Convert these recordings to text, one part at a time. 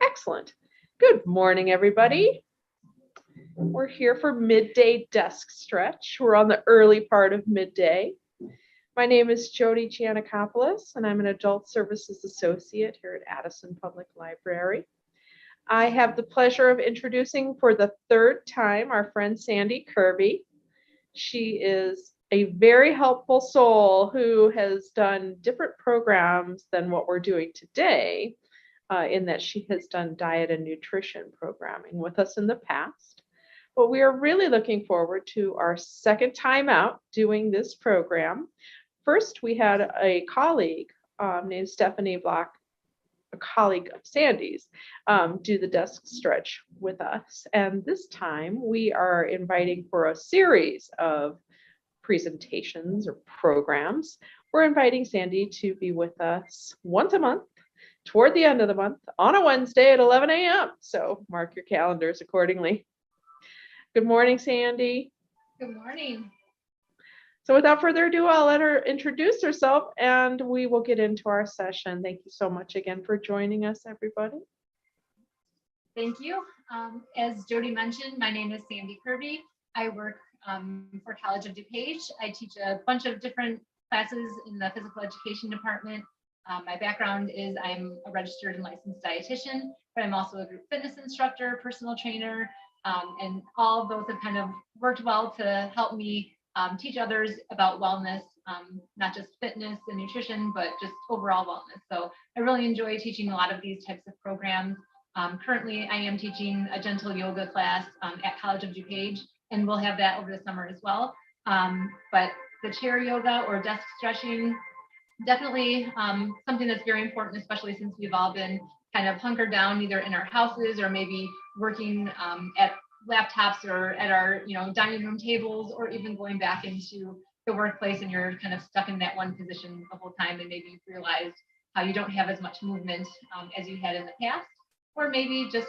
Excellent. Good morning, everybody. We're here for midday desk stretch. We're on the early part of midday. My name is Jody Giannakopoulos, and I'm an Adult Services Associate here at Addison Public Library. I have the pleasure of introducing for the third time our friend Sandy Kirby. She is a very helpful soul who has done different programs than what we're doing today, in that she has done diet and nutrition programming with us in the past. But we are really looking forward to our second time out doing this program. First, we had a colleague named Stephanie Block, a colleague of Sandy's, do the desk stretch with us. And this time we are inviting for a series of presentations or programs. We're inviting Sandy to be with us once a month, toward the end of the month, on a Wednesday at 11 a.m. So mark your calendars accordingly. Good morning, Sandy. Good morning. So without further ado, I'll let her introduce herself and we will get into our session. Thank you so much again for joining us, everybody. Thank you. As Jody mentioned, my name is Sandy Kirby. I work for College of DuPage. I teach a bunch of different classes in the physical education department. My background is I'm a registered and licensed dietitian, but I'm also a group fitness instructor, personal trainer, and all of those have kind of worked well to help me teach others about wellness, not just fitness and nutrition, but just overall wellness. So I really enjoy teaching a lot of these types of programs. Currently, I am teaching a gentle yoga class at College of DuPage, and we'll have that over the summer as well. But the chair yoga or desk stretching, definitely something that's very important, especially since we've all been kind of hunkered down either in our houses or maybe working at laptops or at our dining room tables, or even going back into the workplace and you're kind of stuck in that one position the whole time, and maybe you've realized how you don't have as much movement as you had in the past, or maybe just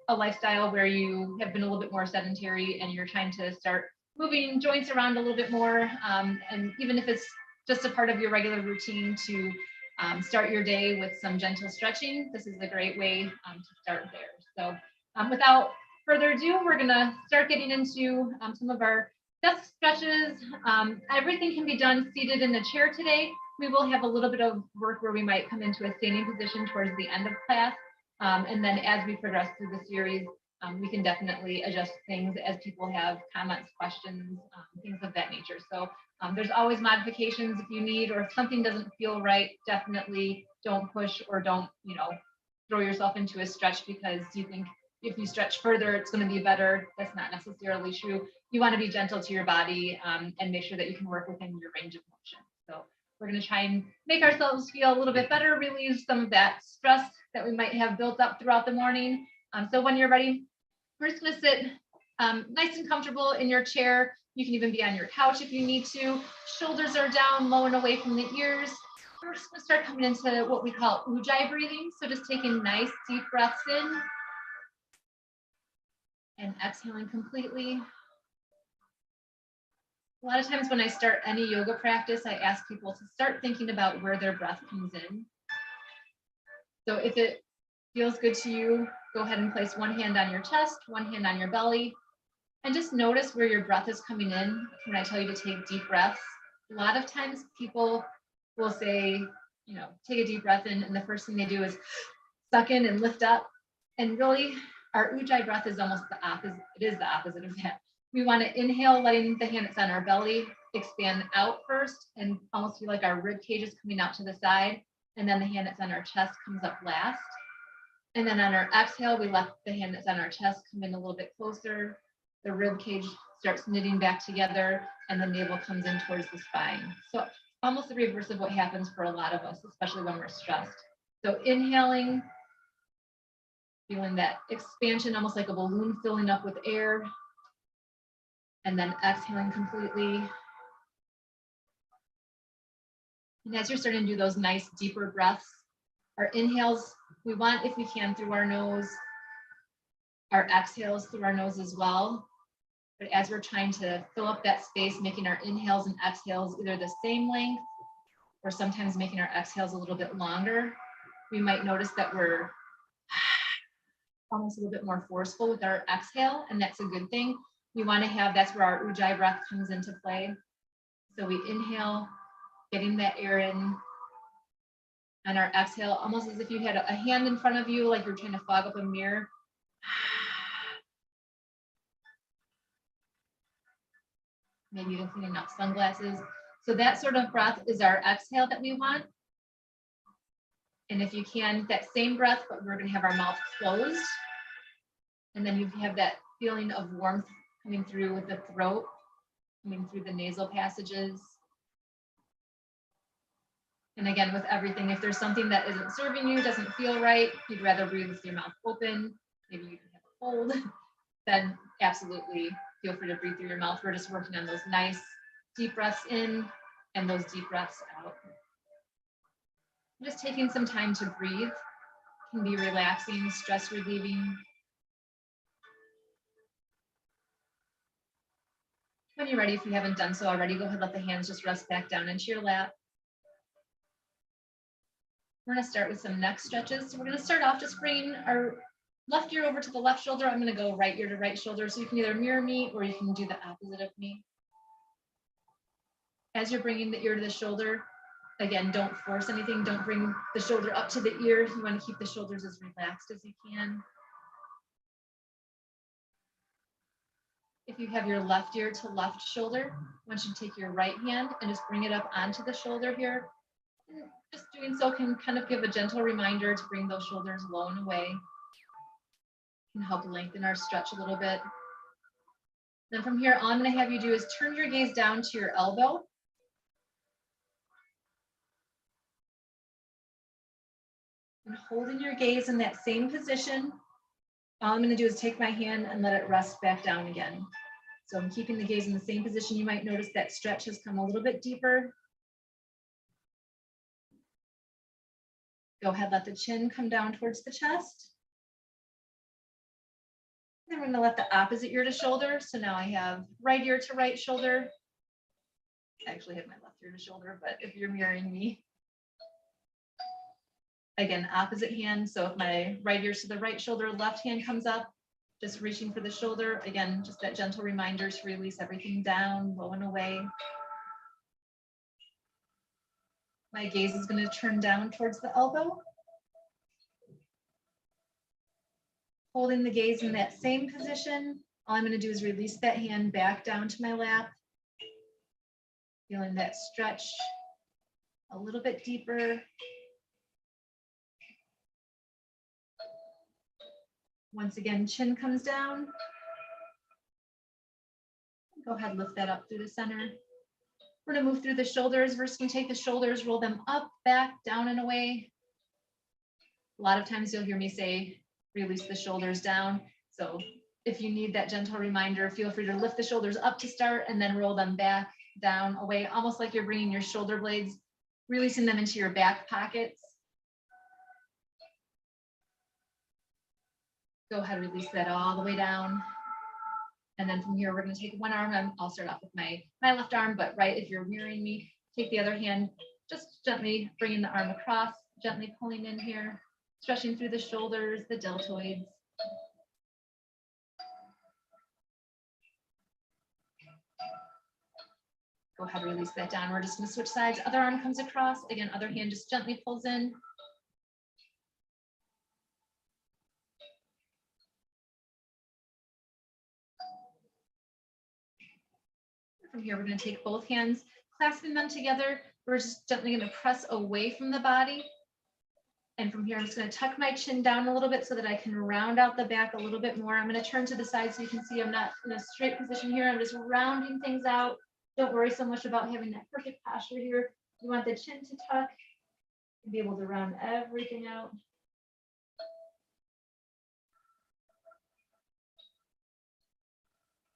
a lifestyle where you have been a little bit more sedentary and you're trying to start moving joints around a little bit more, and even if it's just a part of your regular routine to start your day with some gentle stretching, this is a great way to start there. So without further ado, we're gonna start getting into some of our desk stretches. Everything can be done seated in the chair today. We will have a little bit of work where we might come into a standing position towards the end of class. And then as we progress through the series, we can definitely adjust things as people have comments, questions, things of that nature. So there's always modifications if you need, or if something doesn't feel right, definitely don't push or don't, throw yourself into a stretch because you think if you stretch further, it's going to be better. That's not necessarily true. You want to be gentle to your body and make sure that you can work within your range of motion. So we're going to try and make ourselves feel a little bit better, relieve some of that stress that we might have built up throughout the morning. So when you're ready, we're just going to sit nice and comfortable in your chair. You can even be on your couch if you need to. Shoulders are down, low and away from the ears. We're just going to start coming into what we call ujjayi breathing. So just taking nice deep breaths in and exhaling completely. A lot of times when I start any yoga practice, I ask people to start thinking about where their breath comes in. So if it feels good to you, go ahead and place one hand on your chest, one hand on your belly, and just notice where your breath is coming in when I tell you to take deep breaths. A lot of times people will say, take a deep breath in, and the first thing they do is suck in and lift up. And really, our ujjayi breath is almost the opposite. It is the opposite of that. We want to inhale, letting the hand that's on our belly expand out first and almost feel like our rib cage is coming out to the side. And then the hand that's on our chest comes up last. And then on our exhale, we let the hand that's on our chest come in a little bit closer. The rib cage starts knitting back together and the navel comes in towards the spine. So almost the reverse of what happens for a lot of us, especially when we're stressed. So inhaling, feeling that expansion, almost like a balloon filling up with air. And then exhaling completely. And as you're starting to do those nice deeper breaths, our inhales, we want, if we can, through our nose, our exhales through our nose as well. But as we're trying to fill up that space, making our inhales and exhales either the same length or sometimes making our exhales a little bit longer, we might notice that we're almost a little bit more forceful with our exhale, and that's a good thing. We want to have, that's where our ujjayi breath comes into play. So we inhale, getting that air in, and our exhale, almost as if you had a hand in front of you, like you're trying to fog up a mirror. Maybe even cleaning up sunglasses. So that sort of breath is our exhale that we want. And if you can, that same breath, but we're going to have our mouth closed. And then you have that feeling of warmth coming through with the throat, coming through the nasal passages. And again, with everything, if there's something that isn't serving you, doesn't feel right, you'd rather breathe with your mouth open, maybe you can have a cold, then absolutely feel free to breathe through your mouth. We're just working on those nice deep breaths in and those deep breaths out. Just taking some time to breathe can be relaxing, stress relieving. When you're ready, if you haven't done so already, go ahead, let the hands just rest back down into your lap. We're going to start with some neck stretches. So we're going to start off just bringing our left ear over to the left shoulder. I'm going to go right ear to right shoulder. So you can either mirror me or you can do the opposite of me. As you're bringing the ear to the shoulder, again, don't force anything. Don't bring the shoulder up to the ear. You want to keep the shoulders as relaxed as you can. If you have your left ear to left shoulder, I want you to take your right hand and just bring it up onto the shoulder here. And just doing so can kind of give a gentle reminder to bring those shoulders low and away. Can help lengthen our stretch a little bit. Then from here, all I'm going to have you do is turn your gaze down to your elbow. And holding your gaze in that same position, all I'm going to do is take my hand and let it rest back down again. So I'm keeping the gaze in the same position. You might notice that stretch has come a little bit deeper. Go ahead, let the chin come down towards the chest. Then we're going to let the opposite ear to shoulder. So now I have right ear to right shoulder. I actually have my left ear to shoulder, but if you're mirroring me, again, opposite hand. So if my right ear to the right shoulder, left hand comes up, just reaching for the shoulder. Again, just that gentle reminder to release everything down, low and away. My gaze is going to turn down towards the elbow. Holding the gaze in that same position. All I'm going to do is release that hand back down to my lap. Feeling that stretch a little bit deeper. Once again, chin comes down. Go ahead, lift that up through the center. We're going to move through the shoulders. We're just going to take the shoulders, roll them up, back, down, and away. A lot of times you'll hear me say, release the shoulders down. So if you need that gentle reminder, feel free to lift the shoulders up to start and then roll them back, down, away, almost like you're bringing your shoulder blades, releasing them into your back pockets. Go ahead, release that all the way down. And then from here, we're going to take one arm. I'll start off with my left arm, but right, if you're mirroring me, take the other hand, just gently bringing the arm across, gently pulling in here, stretching through the shoulders, the deltoids. Go ahead, release that down. We're just going to switch sides. Other arm comes across. Again, other hand just gently pulls in. From here, we're going to take both hands, clasping them together. We're just gently going to press away from the body. And from here, I'm just going to tuck my chin down a little bit so that I can round out the back a little bit more. I'm going to turn to the side so you can see I'm not in a straight position here. I'm just rounding things out. Don't worry so much about having that perfect posture here. You want the chin to tuck and be able to round everything out.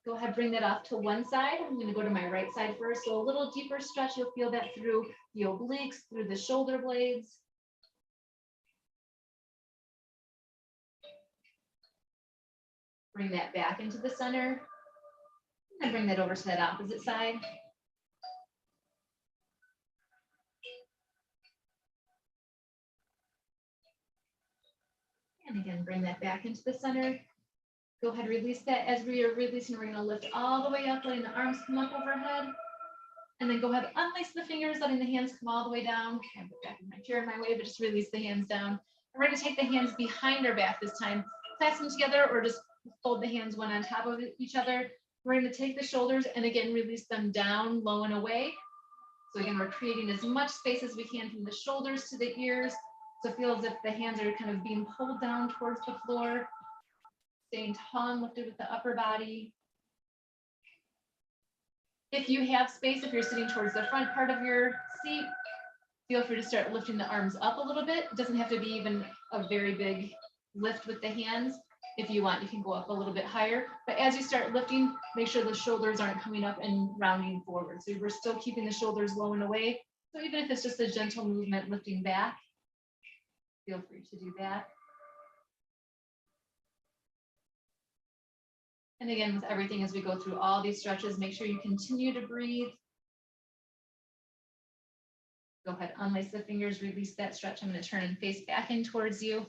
Go ahead, bring that off to one side. I'm going to go to my right side first. So a little deeper stretch. You'll feel that through the obliques, through the shoulder blades. Bring that back into the center. And bring that over to that opposite side. And again, bring that back into the center. Go ahead, release that. As we are releasing, we're going to lift all the way up, letting the arms come up overhead. And then go ahead, unlace the fingers, letting the hands come all the way down. I put back in my chair in my way, but just release the hands down. And we're going to take the hands behind our back this time. Clasp them together or just fold the hands one on top of each other. We're going to take the shoulders and again, release them down, low and away. So again, we're creating as much space as we can from the shoulders to the ears. So feel as if the hands are kind of being pulled down towards the floor. Staying tall and lifted with the upper body. If you have space, if you're sitting towards the front part of your seat, feel free to start lifting the arms up a little bit. It doesn't have to be even a very big lift with the hands. If you want, you can go up a little bit higher. But as you start lifting, make sure the shoulders aren't coming up and rounding forward. So we're still keeping the shoulders low and away. So even if it's just a gentle movement lifting back, feel free to do that. And again, with everything as we go through all these stretches, make sure you continue to breathe. Go ahead, unlace the fingers, release that stretch. I'm going to turn and face back in towards you.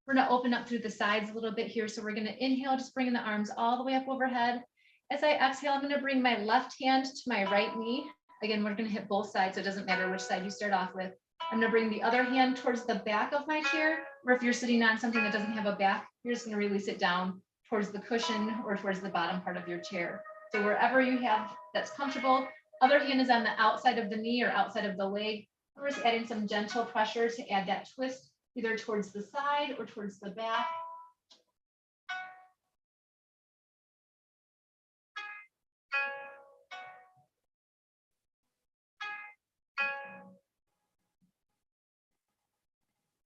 We're going to open up through the sides a little bit here. So we're going to inhale, just bringing the arms all the way up overhead. As I exhale, I'm going to bring my left hand to my right knee. Again, we're going to hit both sides, so it doesn't matter which side you start off with. I'm going to bring the other hand towards the back of my chair, or if you're sitting on something that doesn't have a back, you're just going to release it down towards the cushion or towards the bottom part of your chair. So wherever you have that's comfortable, other hand is on the outside of the knee or outside of the leg. We're just adding some gentle pressure to add that twist, either towards the side or towards the back.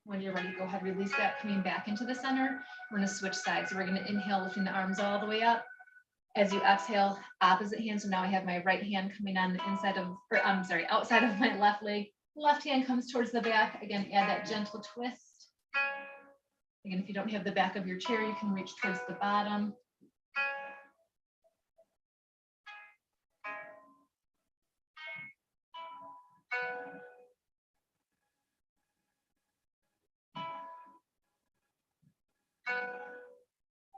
When you're ready, go ahead, release that, coming back into the center. We're going to switch sides. So we're going to inhale, lifting the arms all the way up. As you exhale, opposite hand. So now I have my right hand coming on the inside of, or I'm sorry, outside of my left leg. Left hand comes towards the back. Again, add that gentle twist. Again, if you don't have the back of your chair, you can reach towards the bottom.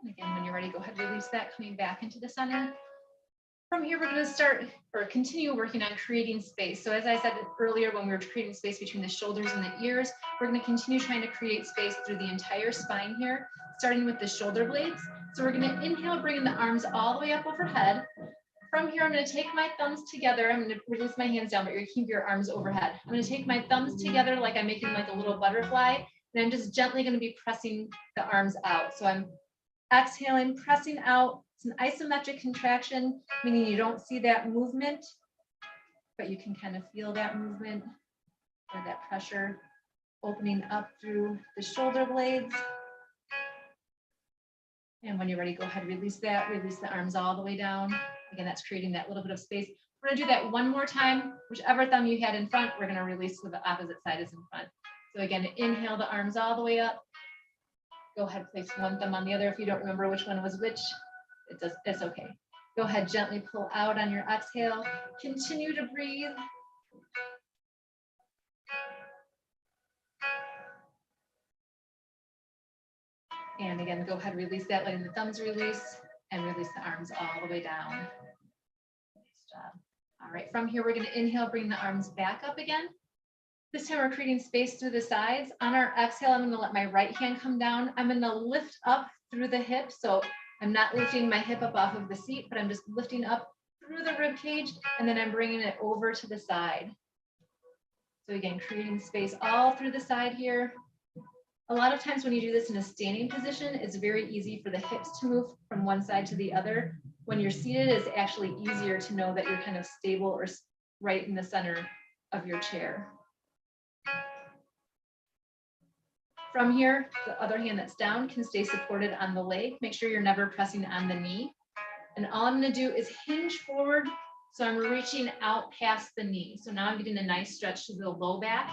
And again, when you're ready, go ahead, release that, coming back into the center. From here, we're going to start or continue working on creating space. So as I said earlier, when we were creating space between the shoulders and the ears, we're going to continue trying to create space through the entire spine here, starting with the shoulder blades. So we're going to inhale, bringing the arms all the way up overhead. From here, I'm going to take my thumbs together. I'm going to release my hands down, but you're going to keep your arms overhead. I'm going to take my thumbs together like I'm making like a little butterfly, and I'm just gently going to be pressing the arms out. So I'm exhaling, pressing out. It's an isometric contraction, meaning you don't see that movement, but you can kind of feel that movement or that pressure opening up through the shoulder blades. And when you're ready, go ahead, release that, release the arms all the way down. Again, that's creating that little bit of space. We're going to do that one more time. Whichever thumb you had in front, we're going to release to the opposite side is in front. So again, inhale the arms all the way up. Go ahead, place one thumb on the other. If you don't remember which one was which, it's okay. Go ahead, gently pull out on your exhale. Continue to breathe. And again, go ahead, release that, letting the thumbs release, and release the arms all the way down. Nice job. All right, from here, we're going to inhale, bring the arms back up again. This time we're creating space through the sides. On our exhale, I'm going to let my right hand come down. I'm going to lift up through the hip. So I'm not lifting my hip up off of the seat, but I'm just lifting up through the rib cage, and then I'm bringing it over to the side. So again, creating space all through the side here. A lot of times when you do this in a standing position, it's very easy for the hips to move from one side to the other. When you're seated, it's actually easier to know that you're kind of stable or right in the center of your chair. From here, the other hand that's down can stay supported on the leg. Make sure you're never pressing on the knee. And all I'm going to do is hinge forward. So I'm reaching out past the knee. So now I'm getting a nice stretch to the low back.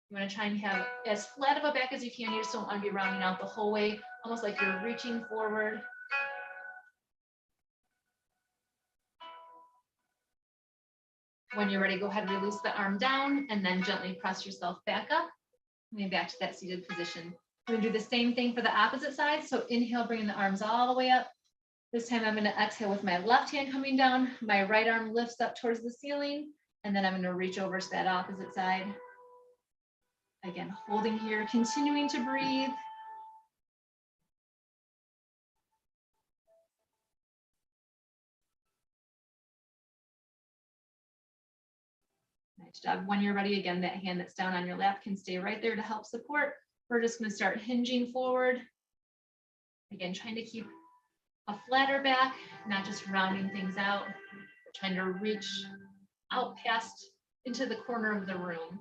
You want to try and have as flat of a back as you can. You just don't want to be rounding out the whole way, almost like you're reaching forward. When you're ready, go ahead and release the arm down and then gently press yourself back up. Maybe back to that seated position. We're gonna do the same thing for the opposite side. So inhale, bringing the arms all the way up. This time I'm gonna exhale with my left hand coming down. My right arm lifts up towards the ceiling. And then I'm gonna reach over to that opposite side. Again, holding here, continuing to breathe. Nice job. When you're ready, again, that hand that's down on your lap can stay right there to help support. We're just going to start hinging forward. Again, trying to keep a flatter back, not just rounding things out. We're trying to reach out past into the corner of the room.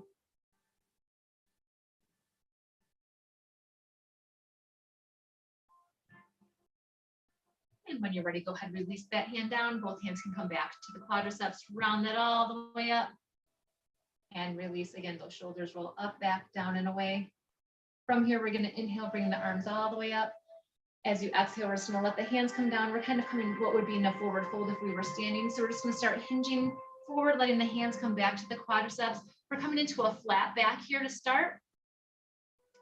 And when you're ready, go ahead and release that hand down. Both hands can come back to the quadriceps, round that all the way up. And release again, those shoulders roll up, back, down, and away. From here, we're going to inhale, bring the arms all the way up. As you exhale, we're just going to let the hands come down. We're kind of coming what would be in a forward fold if we were standing. So we're just going to start hinging forward, letting the hands come back to the quadriceps. We're coming into a flat back here to start.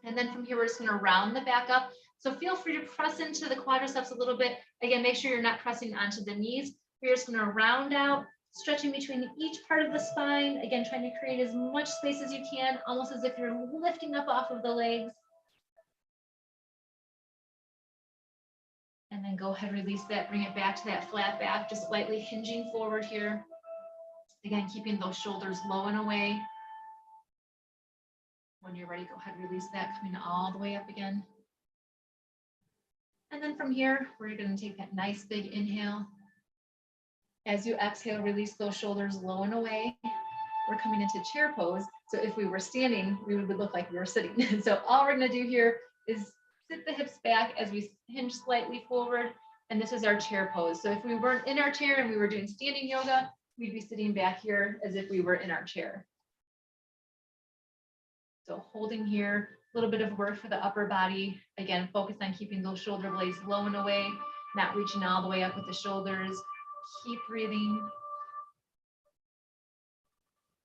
And then from here, we're just going to round the back up. So feel free to press into the quadriceps a little bit. Again, make sure you're not pressing onto the knees. We're just going to round out, stretching between each part of the spine. Again, trying to create as much space as you can, almost as if you're lifting up off of the legs. And then go ahead, release that, bring it back to that flat back, just slightly hinging forward here. Again, keeping those shoulders low and away. When you're ready, go ahead, release that, coming all the way up again. And then from here, we're going to take that nice big inhale. As you exhale, release those shoulders low and away. We're coming into chair pose. So if we were standing, we would look like we were sitting. So all we're going to do here is sit the hips back as we hinge slightly forward. And this is our chair pose. So if we weren't in our chair and we were doing standing yoga, we'd be sitting back here as if we were in our chair. So holding here, a little bit of work for the upper body. Again, focus on keeping those shoulder blades low and away, not reaching all the way up with the shoulders. Keep breathing.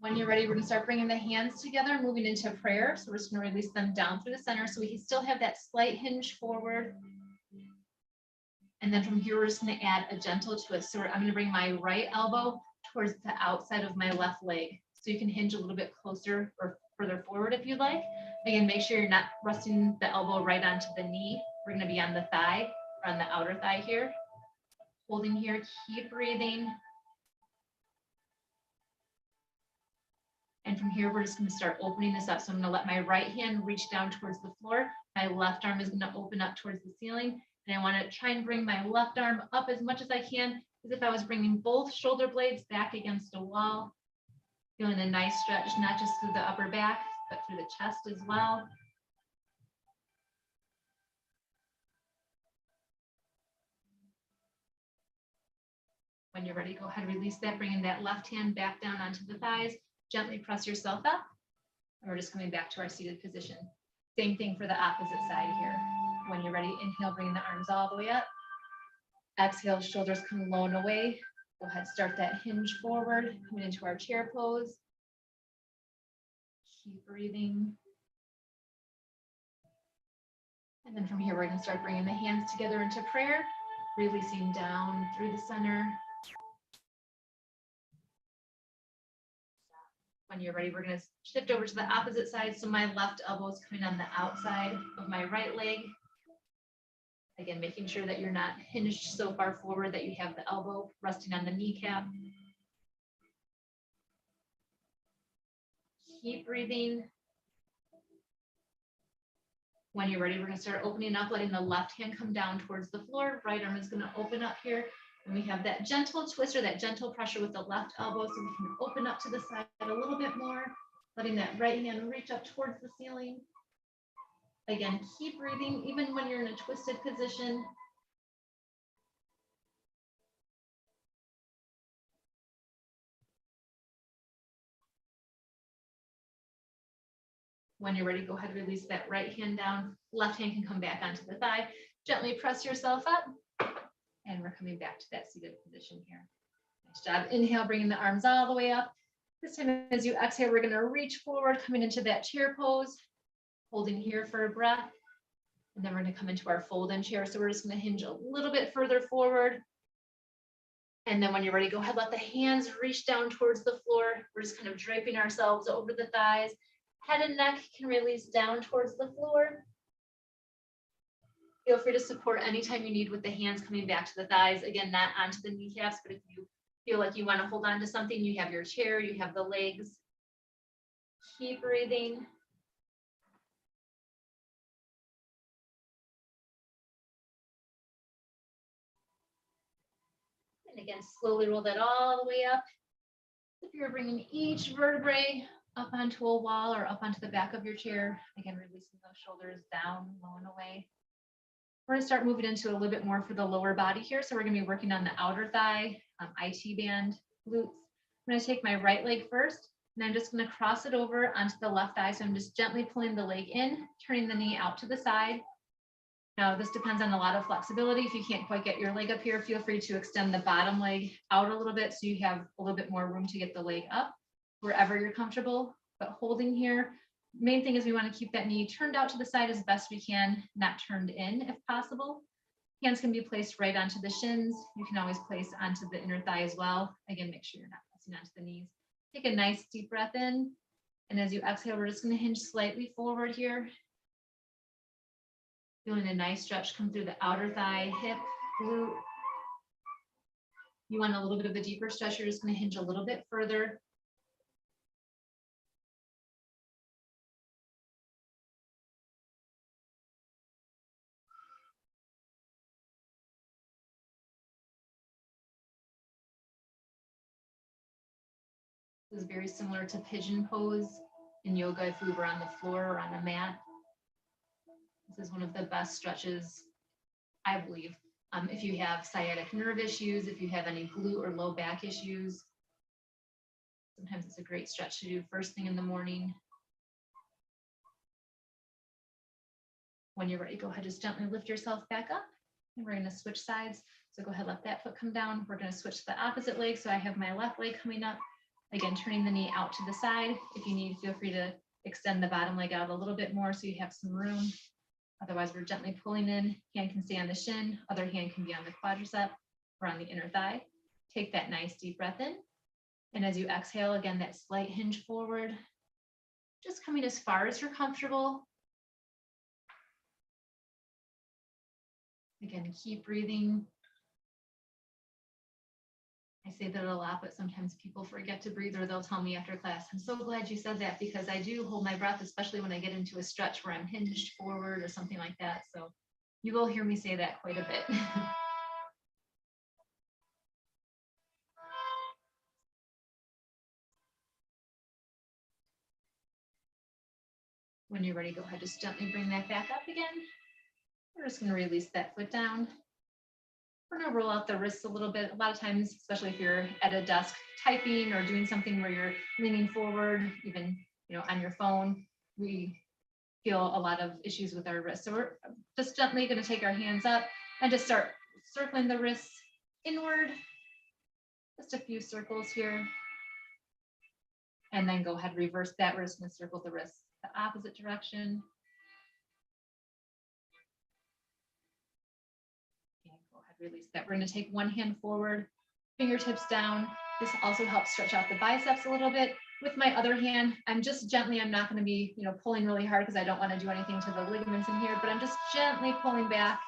When you're ready, we're going to start bringing the hands together, moving into prayer. So we're just going to release them down through the center so we can still have that slight hinge forward. And then from here, we're just going to add a gentle twist. So I'm going to bring my right elbow towards the outside of my left leg. So you can hinge a little bit closer or further forward if you'd like. Again, make sure you're not resting the elbow right onto the knee. We're going to be on the thigh, or on the outer thigh here. Holding here, keep breathing. And from here, we're just going to start opening this up. So I'm going to let my right hand reach down towards the floor. My left arm is going to open up towards the ceiling. And I want to try and bring my left arm up as much as I can, as if I was bringing both shoulder blades back against a wall. Feeling a nice stretch, not just through the upper back, but through the chest as well. When you're ready, go ahead and release that, bringing that left hand back down onto the thighs. Gently press yourself up. And we're just coming back to our seated position. Same thing for the opposite side here. When you're ready, inhale, bringing the arms all the way up. Exhale, shoulders come low and away. Go ahead, start that hinge forward, coming into our chair pose. Keep breathing. And then from here, we're going to start bringing the hands together into prayer, releasing down through the center. When you're ready, we're going to shift over to the opposite side. So my left elbow is coming on the outside of my right leg. Again, making sure that you're not hinged so far forward that you have the elbow resting on the kneecap. Keep breathing. When you're ready, we're going to start opening up, letting the left hand come down towards the floor. Right arm is going to open up here. And we have that gentle twist or that gentle pressure with the left elbow so we can open up to the side a little bit more, letting that right hand reach up towards the ceiling. Again, keep breathing even when you're in a twisted position. When you're ready, go ahead and release that right hand down. Left hand can come back onto the thigh. Gently press yourself up. And we're coming back to that seated position here. Nice job. Inhale, bringing the arms all the way up. This time, as you exhale, we're going to reach forward, coming into that chair pose, holding here for a breath. And then we're going to come into our fold in chair. So we're just going to hinge a little bit further forward. And then when you're ready, go ahead, let the hands reach down towards the floor. We're just kind of draping ourselves over the thighs. Head and neck can release down towards the floor. Feel free to support anytime you need with the hands coming back to the thighs. Again, not onto the kneecaps, but if you feel like you want to hold on to something, you have your chair, you have the legs. Keep breathing. And again, slowly roll that all the way up. If you're bringing each vertebrae up onto a wall or up onto the back of your chair, again, releasing those shoulders down, low and away. We're going to start moving into a little bit more for the lower body here. So we're going to be working on the outer thigh, IT band, glutes. I'm going to take my right leg first, and I'm just going to cross it over onto the left thigh. So I'm just gently pulling the leg in, turning the knee out to the side. Now, this depends on a lot of flexibility. If you can't quite get your leg up here, feel free to extend the bottom leg out a little bit so you have a little bit more room to get the leg up wherever you're comfortable, but holding here. Main thing is we want to keep that knee turned out to the side as best we can, not turned in if possible. Hands can be placed right onto the shins. You can always place onto the inner thigh as well. Again, make sure you're not pressing onto the knees. Take a nice deep breath in. And as you exhale, we're just going to hinge slightly forward here. Feeling a nice stretch come through the outer thigh, hip, glute. You want a little bit of a deeper stretch, you're just going to hinge a little bit further. This is very similar to pigeon pose in yoga if we were on the floor or on a mat. This is one of the best stretches, I believe, if you have sciatic nerve issues, if you have any glute or low back issues. Sometimes it's a great stretch to do first thing in the morning. When you're ready, go ahead, just gently lift yourself back up. And we're going to switch sides. So go ahead, let that foot come down. We're going to switch to the opposite leg. So I have my left leg coming up. Again, turning the knee out to the side. If you need, feel free to extend the bottom leg out a little bit more so you have some room. Otherwise, we're gently pulling in. Hand can stay on the shin. Other hand can be on the quadricep or on the inner thigh. Take that nice deep breath in. And as you exhale, again, that slight hinge forward. Just coming as far as you're comfortable. Again, keep breathing. I say that a lot, but sometimes people forget to breathe or they'll tell me after class, I'm so glad you said that, because I do hold my breath, especially when I get into a stretch where I'm hinged forward or something like that. So you will hear me say that quite a bit. When you're ready, go ahead, just gently bring that back up again. We're just going to release that foot down. We're going to roll out the wrists a little bit. A lot of times, especially if you're at a desk typing or doing something where you're leaning forward, even on your phone, we feel a lot of issues with our wrists. So we're just gently going to take our hands up and just start circling the wrists inward. Just a few circles here. And then go ahead, reverse that. We're just going to circle the wrists the opposite direction. Release that. We're going to take one hand forward, fingertips down. This also helps stretch out the biceps a little bit. With my other hand, I'm just gently, I'm not going to be, pulling really hard because I don't want to do anything to the ligaments in here, but I'm just gently pulling back.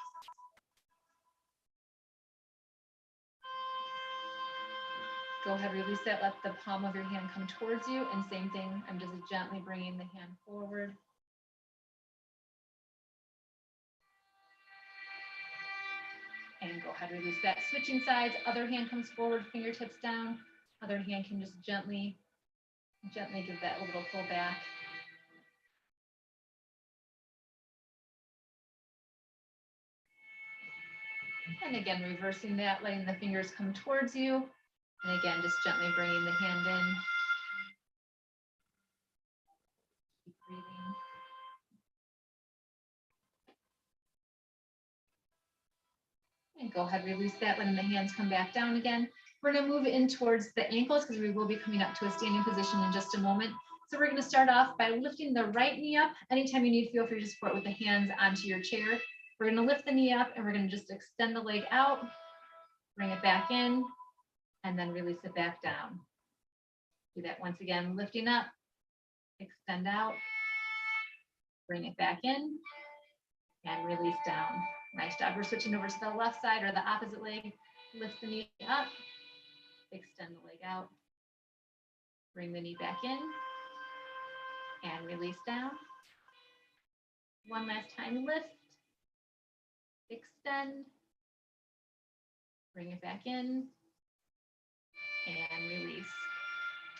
Go ahead, release that. Let the palm of your hand come towards you. And same thing, I'm just gently bringing the hand forward. And go ahead, release that. Switching sides, other hand comes forward, fingertips down. Other hand can just gently give that a little pull back. And again, reversing that, letting the fingers come towards you. And again, just gently bringing the hand in. Keep breathing. And go ahead, release that, letting the hands come back down again. We're going to move in towards the ankles because we will be coming up to a standing position in just a moment. So we're going to start off by lifting the right knee up. Anytime you need, feel free to support with the hands onto your chair. We're going to lift the knee up and we're going to just extend the leg out, bring it back in, and then release it back down. Do that once again, lifting up, extend out, bring it back in, and release down. Nice job. We're switching over to the left side or the opposite leg. Lift the knee up, extend the leg out, bring the knee back in, and release down. One last time, lift, extend, bring it back in, and release.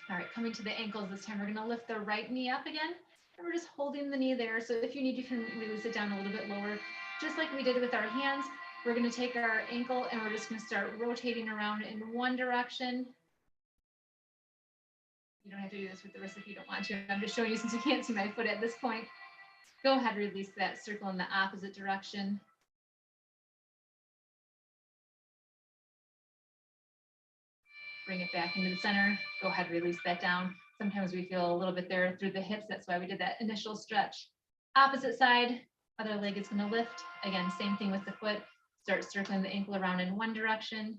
All right, coming to the ankles this time, we're going to lift the right knee up again, and we're just holding the knee there. So if you need, you can release it down a little bit lower, just like we did with our hands. We're going to take our ankle and we're just going to start rotating around in one direction. You don't have to do this with the wrist if you don't want to. I'm just showing you since you can't see my foot at this point. Go ahead, release that, circle in the opposite direction. Bring it back into the center. Go ahead, release that down. Sometimes we feel a little bit there through the hips. That's why we did that initial stretch. Opposite side, other leg is going to lift. Again, same thing with the foot. Start circling the ankle around in one direction.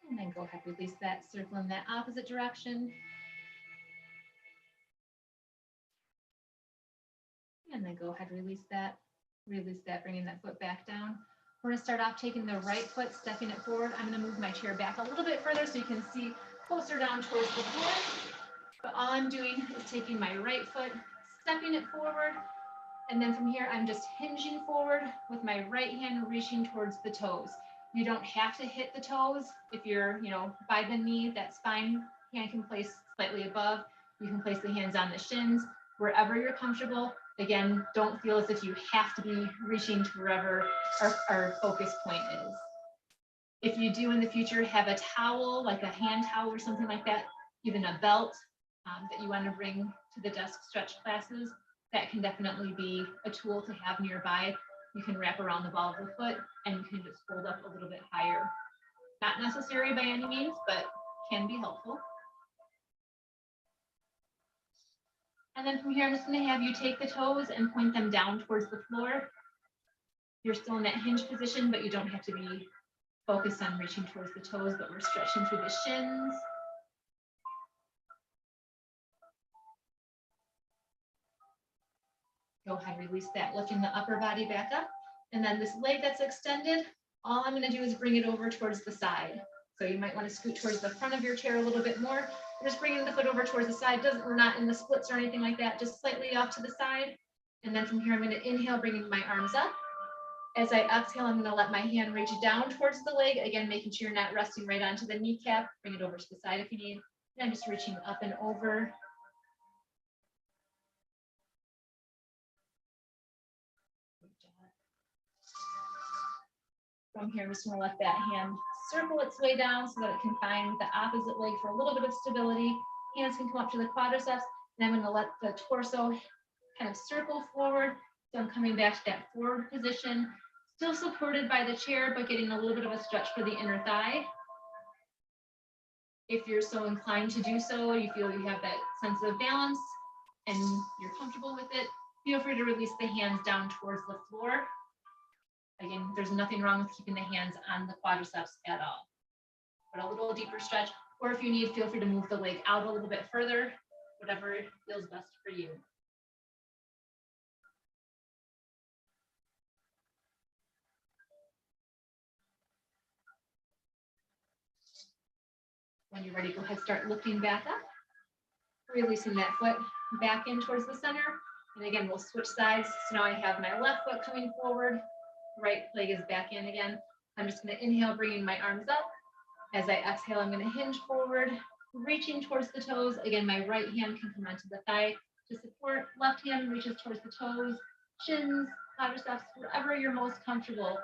And then go ahead, release that, circle in that opposite direction. And then go ahead, release that, bringing that foot back down. We're going to start off taking the right foot, stepping it forward. I'm going to move my chair back a little bit further so you can see closer down towards the floor. But all I'm doing is taking my right foot, stepping it forward, and then from here, I'm just hinging forward with my right hand reaching towards the toes. You don't have to hit the toes. If you're, by the knee, that's fine. Hand can place slightly above. You can place the hands on the shins, wherever you're comfortable. Again, don't feel as if you have to be reaching to wherever our focus point is. If you do in the future have a towel, like a hand towel or something like that, even a belt that you want to bring to the desk stretch classes, that can definitely be a tool to have nearby. You can wrap around the ball of the foot and you can just hold up a little bit higher. Not necessary by any means, but can be helpful. And then from here, I'm just going to have you take the toes and point them down towards the floor. You're still in that hinge position, but you don't have to be focused on reaching towards the toes, but we're stretching through the shins. Go ahead, release that, lifting the upper body back up. And then this leg that's extended, all I'm going to do is bring it over towards the side. So you might want to scoot towards the front of your chair a little bit more. We're just bringing the foot over towards the side. We're not in the splits or anything like that, just slightly off to the side. And then from here, I'm going to inhale, bringing my arms up. As I exhale, I'm going to let my hand reach down towards the leg. Again, making sure you're not resting right onto the kneecap. Bring it over to the side if you need. And I'm just reaching up and over. From here, I'm just going to let that hand circle its way down so that it can find the opposite leg for a little bit of stability. Hands can come up to the quadriceps, and I'm going to let the torso kind of circle forward. So I'm coming back to that forward position, still supported by the chair, but getting a little bit of a stretch for the inner thigh. If you're so inclined to do so, you feel you have that sense of balance and you're comfortable with it, feel free to release the hands down towards the floor. Again, there's nothing wrong with keeping the hands on the quadriceps at all. But a little deeper stretch, or if you need, feel free to move the leg out a little bit further, whatever feels best for you. When you're ready, go ahead, start lifting back up, releasing that foot back in towards the center. And again, we'll switch sides. So now I have my left foot coming forward, right leg is back in again. I'm just going to inhale, bringing my arms up. As I exhale, I'm going to hinge forward, reaching towards the toes. Again, my right hand can come onto the thigh to support. Left hand reaches towards the toes, shins, quadriceps, wherever you're most comfortable.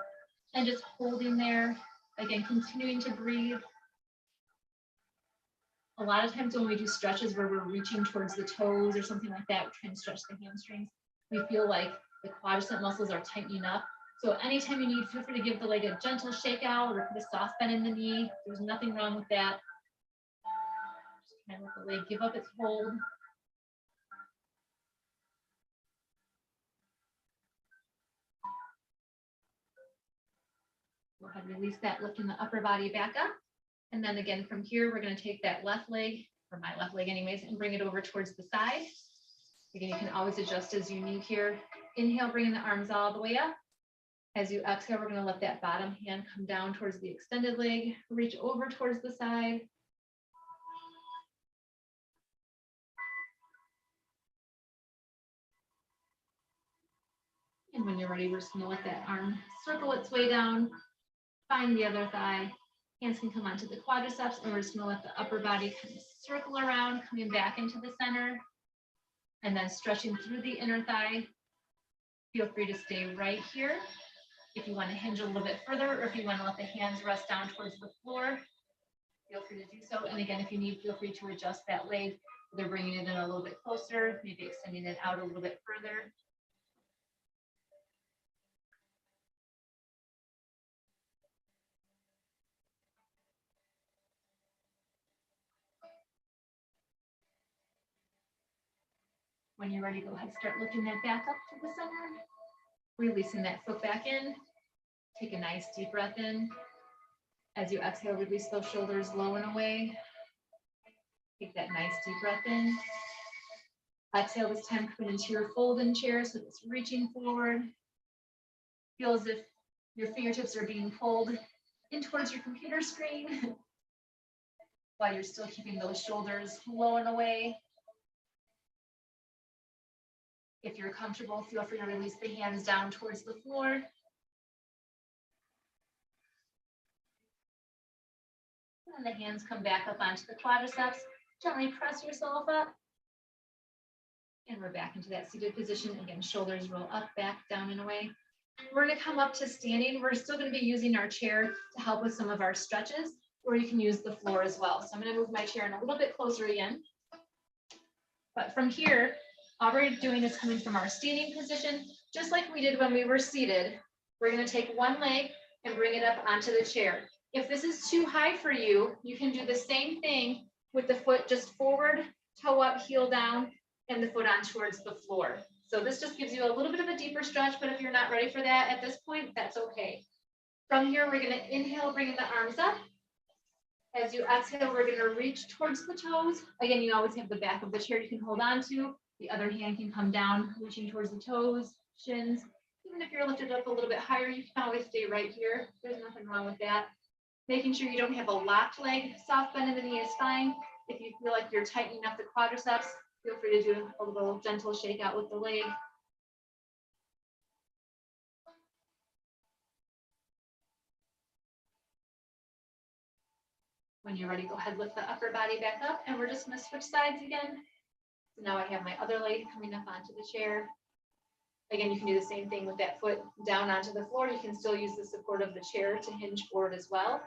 And just holding there. Again, continuing to breathe. A lot of times when we do stretches where we're reaching towards the toes or something like that, we're trying to stretch the hamstrings, we feel like the quadricep muscles are tightening up. So anytime you need, feel free to give the leg a gentle shake out or put a soft bend in the knee. There's nothing wrong with that. Just kind of let the leg give up its hold. Go ahead, release that, lifting the upper body back up. And then again, from here, we're going to take that left leg, or my left leg anyways, and bring it over towards the side. Again, you can always adjust as you need here. Inhale, bringing the arms all the way up. As you exhale, we're going to let that bottom hand come down towards the extended leg, reach over towards the side. And when you're ready, we're just going to let that arm circle its way down, find the other thigh. Hands can come onto the quadriceps, and we're just going to let the upper body kind of circle around, coming back into the center, and then stretching through the inner thigh. Feel free to stay right here. If you want to hinge a little bit further, or if you want to let the hands rest down towards the floor, feel free to do so. And again, if you need, feel free to adjust that leg, either bringing it in a little bit closer, maybe extending it out a little bit further. When you're ready, go ahead, start lifting that back up to the center, releasing that foot back in. Take a nice deep breath in. As you exhale, release those shoulders low and away. Take that nice deep breath in. Exhale this time, come into your fold-in chair, so it's reaching forward. Feel as if your fingertips are being pulled in towards your computer screen while you're still keeping those shoulders low and away. If you're comfortable, feel free to release the hands down towards the floor. And the hands come back up onto the quadriceps. Gently press yourself up. And we're back into that seated position. Again, shoulders roll up, back, down, and away. We're going to come up to standing. We're still going to be using our chair to help with some of our stretches, or you can use the floor as well. So I'm going to move my chair in a little bit closer again. But from here, all we're doing is coming from our standing position, just like we did when we were seated. We're going to take one leg and bring it up onto the chair. If this is too high for you, you can do the same thing with the foot just forward, toe up, heel down, and the foot on towards the floor. So this just gives you a little bit of a deeper stretch, but if you're not ready for that at this point, that's okay. From here, we're going to inhale, bringing the arms up. As you exhale, we're going to reach towards the toes. Again, you always have the back of the chair you can hold on to. The other hand can come down, reaching towards the toes, shins. Even if you're lifted up a little bit higher, you can always stay right here. There's nothing wrong with that. Making sure you don't have a locked leg. Soft bend in the knee is fine. If you feel like you're tightening up the quadriceps, feel free to do a little gentle shake out with the leg. When you're ready, go ahead, lift the upper body back up, and we're just going to switch sides again. So now I have my other leg coming up onto the chair. Again, you can do the same thing with that foot down onto the floor. You can still use the support of the chair to hinge forward as well.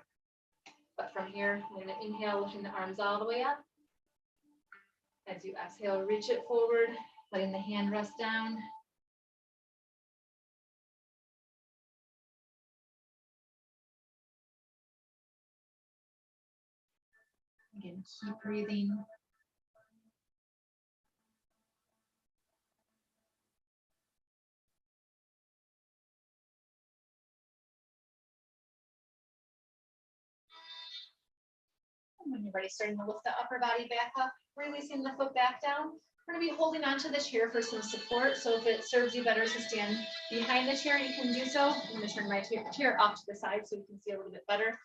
But from here, I'm going to inhale, lifting the arms all the way up. As you exhale, reach it forward, letting the hand rest down. Again, keep breathing. When you're ready, starting to lift the upper body back up, releasing the foot back down. We're going to be holding onto the chair for some support. So if it serves you better to stand behind the chair, you can do so. I'm going to turn my chair off to the side so you can see a little bit better.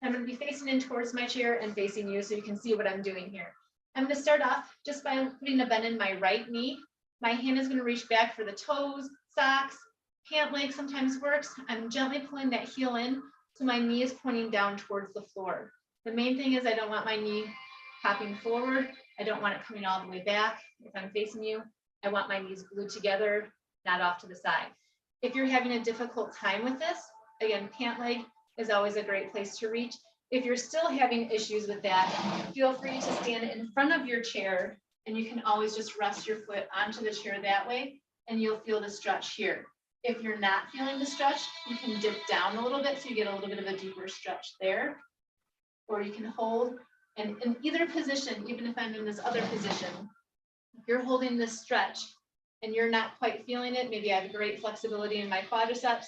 I'm going to be facing in towards my chair and facing you so you can see what I'm doing here. I'm going to start off just by putting a bend in my right knee. My hand is going to reach back for the toes, socks, pant leg sometimes works. I'm gently pulling that heel in so my knee is pointing down towards the floor. The main thing is I don't want my knee popping forward. I don't want it coming all the way back. If I'm facing you, I want my knees glued together, not off to the side. If you're having a difficult time with this, again, pant leg is always a great place to reach. If you're still having issues with that, feel free to stand in front of your chair, and you can always just rest your foot onto the chair that way, and you'll feel the stretch here. If you're not feeling the stretch, you can dip down a little bit so you get a little bit of a deeper stretch there. Or you can hold, and in either position, even if I'm in this other position, if you're holding this stretch and you're not quite feeling it, maybe I have great flexibility in my quadriceps,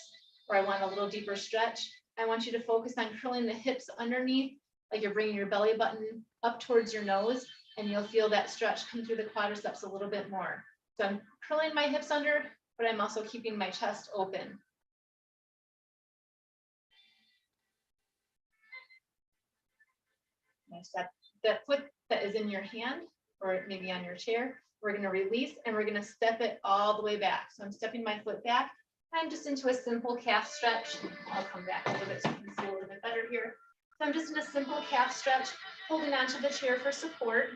or I want a little deeper stretch, I want you to focus on curling the hips underneath, like you're bringing your belly button up towards your nose, and you'll feel that stretch come through the quadriceps a little bit more. So I'm curling my hips under, but I'm also keeping my chest open. That foot that is in your hand, or maybe on your chair, we're going to release and we're going to step it all the way back. So I'm stepping my foot back. I'm just into a simple calf stretch. I'll come back a little bit so you can see a little bit better here. So I'm just in a simple calf stretch, holding onto the chair for support.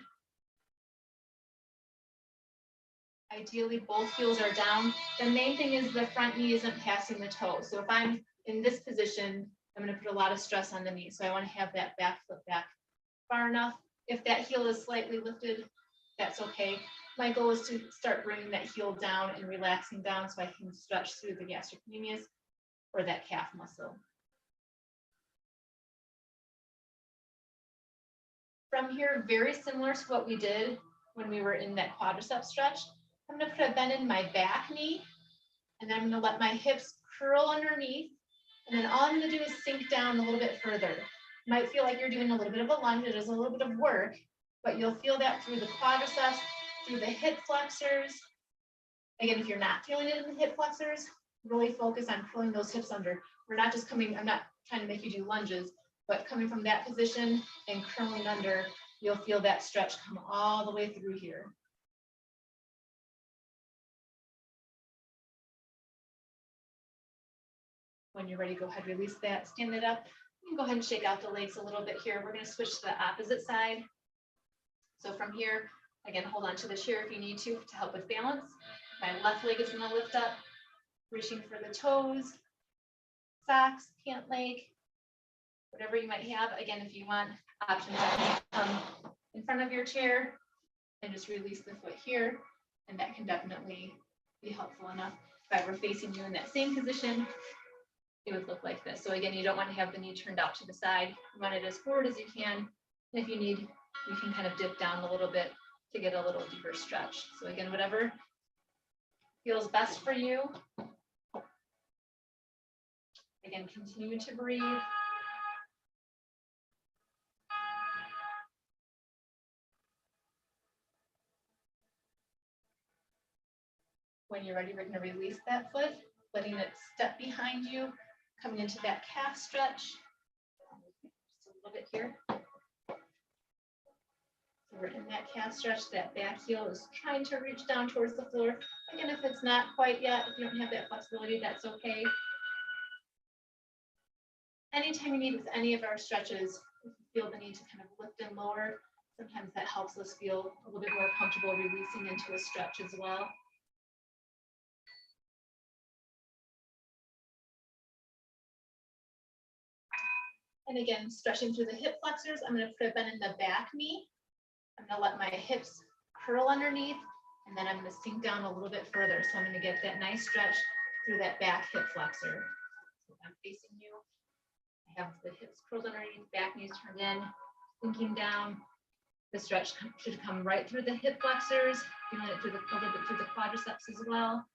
Ideally, both heels are down. The main thing is the front knee isn't passing the toe. So if I'm in this position, I'm going to put a lot of stress on the knee. So I want to have that back foot back far enough. If that heel is slightly lifted, that's okay. My goal is to start bringing that heel down and relaxing down so I can stretch through the gastrocnemius or that calf muscle. From here, very similar to what we did when we were in that quadricep stretch, I'm going to put a bend in my back knee, and then I'm going to let my hips curl underneath, and then all I'm going to do is sink down a little bit further. Might feel like you're doing a little bit of a lunge. It is a little bit of work, but you'll feel that through the quadriceps, through the hip flexors. Again, if you're not feeling it in the hip flexors, really focus on pulling those hips under. We're not just coming, I'm not trying to make you do lunges, but coming from that position and curling under, you'll feel that stretch come all the way through here. When you're ready, go ahead, release that, stand it up. You can go ahead and shake out the legs a little bit here. We're going to switch to the opposite side. So from here, again, hold on to the chair if you need to help with balance. My left leg is going to lift up, reaching for the toes, socks, pant leg, whatever you might have. Again, if you want options, in front of your chair and just release the foot here. And that can definitely be helpful enough. If I were facing you in that same position, it would look like this. So again, you don't want to have the knee turned out to the side. You want it as forward as you can. And if you need, you can kind of dip down a little bit to get a little deeper stretch. So again, whatever feels best for you. Again, continue to breathe. When you're ready, we're going to release that foot, letting it step behind you, coming into that calf stretch. Just a little bit here. So we're in that calf stretch. That back heel is trying to reach down towards the floor. Again, if it's not quite yet, if you don't have that flexibility, that's okay. Anytime you need with any of our stretches, if you feel the need to kind of lift and lower, sometimes that helps us feel a little bit more comfortable releasing into a stretch as well. And again, stretching through the hip flexors, I'm going to put a bend in the back knee. I'm going to let my hips curl underneath, and then I'm going to sink down a little bit further. So I'm going to get that nice stretch through that back hip flexor. So I'm facing you. I have the hips curled underneath, back knees turned in, sinking down. The stretch should come right through the hip flexors, feeling it through a little bit through the quadriceps as well.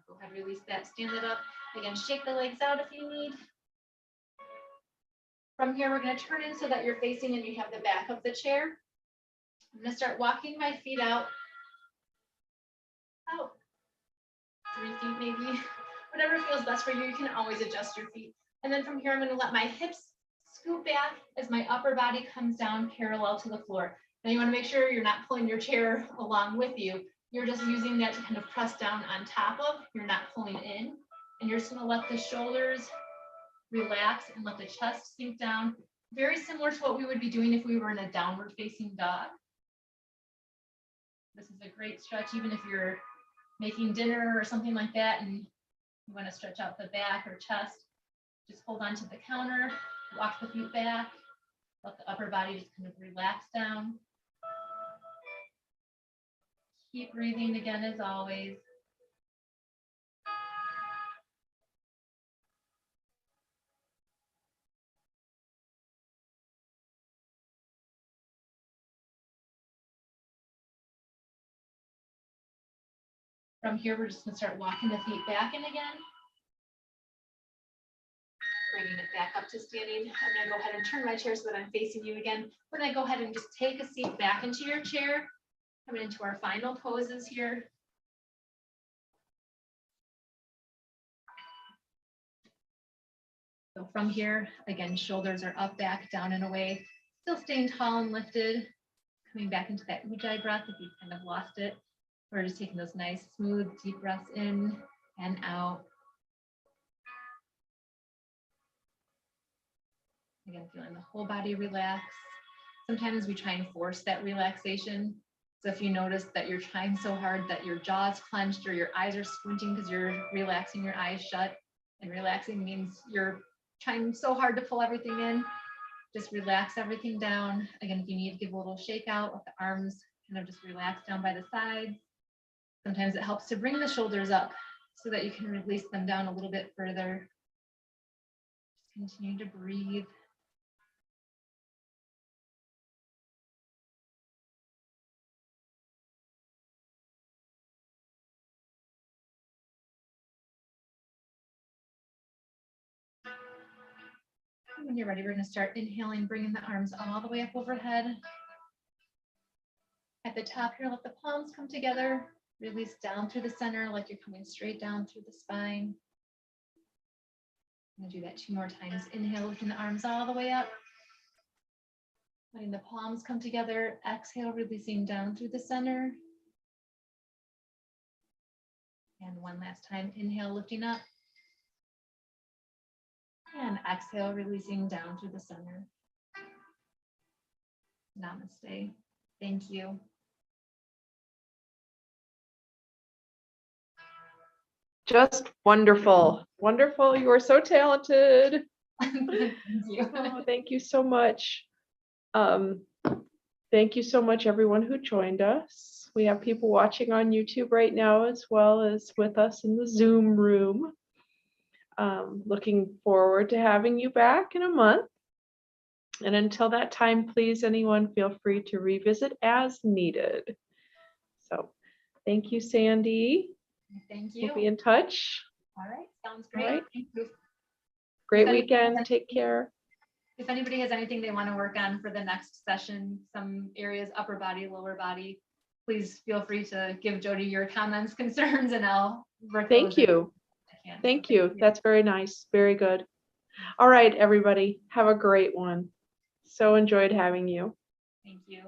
Go ahead, release that, stand it up. Again, shake the legs out if you need. From here, we're going to turn in so that you're facing and you have the back of the chair. I'm going to start walking my feet out. 3 feet maybe. Whatever feels best for you, you can always adjust your feet. And then from here, I'm going to let my hips scoot back as my upper body comes down parallel to the floor. Now you want to make sure you're not pulling your chair along with you. You're just using that to kind of press down on top of, you're not pulling in. And you're just going to let the shoulders relax and let the chest sink down. Very similar to what we would be doing if we were in a downward facing dog. This is a great stretch, even if you're making dinner or something like that and you want to stretch out the back or chest. Just hold on to the counter, walk the feet back. Let the upper body just kind of relax down. Keep breathing again as always. From here, we're just going to start walking the feet back in again. Bringing it back up to standing. I'm going to go ahead and turn my chair so that I'm facing you again. We're going to go ahead and just take a seat back into your chair. Coming into our final poses here. So from here, again, shoulders are up, back, down, and away. Still staying tall and lifted. Coming back into that ujjayi breath if you've kind of lost it. We're just taking those nice, smooth, deep breaths in and out. Again, feeling the whole body relax. Sometimes we try and force that relaxation. So if you notice that you're trying so hard that your jaw's clenched or your eyes are squinting because you're relaxing your eyes shut, and relaxing means you're trying so hard to pull everything in, just relax everything down. Again, if you need to give a little shake out, let the arms kind of just relax down by the sides. Sometimes it helps to bring the shoulders up so that you can release them down a little bit further. Just continue to breathe. When you're ready, we're going to start inhaling, bringing the arms all the way up overhead. At the top here, let the palms come together. Release down through the center like you're coming straight down through the spine. I'm going to do that 2 more times. Inhale, lifting the arms all the way up. Letting the palms come together. Exhale, releasing down through the center. And one last time. Inhale, lifting up. And exhale, releasing down through the center. Namaste. Thank you. Just wonderful. Wonderful. You are so talented. Thank you. Oh, thank you so much. Thank you so much, everyone who joined us. We have people watching on YouTube right now, as well as with us in the Zoom room. Looking forward to having you back in a month. And until that time, please, anyone, feel free to revisit as needed. So thank you, Sandy. Thank you. We'll be in touch. All right. Sounds great. All right. Thank you. Great weekend. Take care. If anybody has anything they want to work on for the next session, some areas, upper body, lower body, please feel free to give Jody your comments, concerns, and I'll work. Thank you. Thank you. That's very nice. Very good. All right, everybody. Have a great one. So enjoyed having you. Thank you.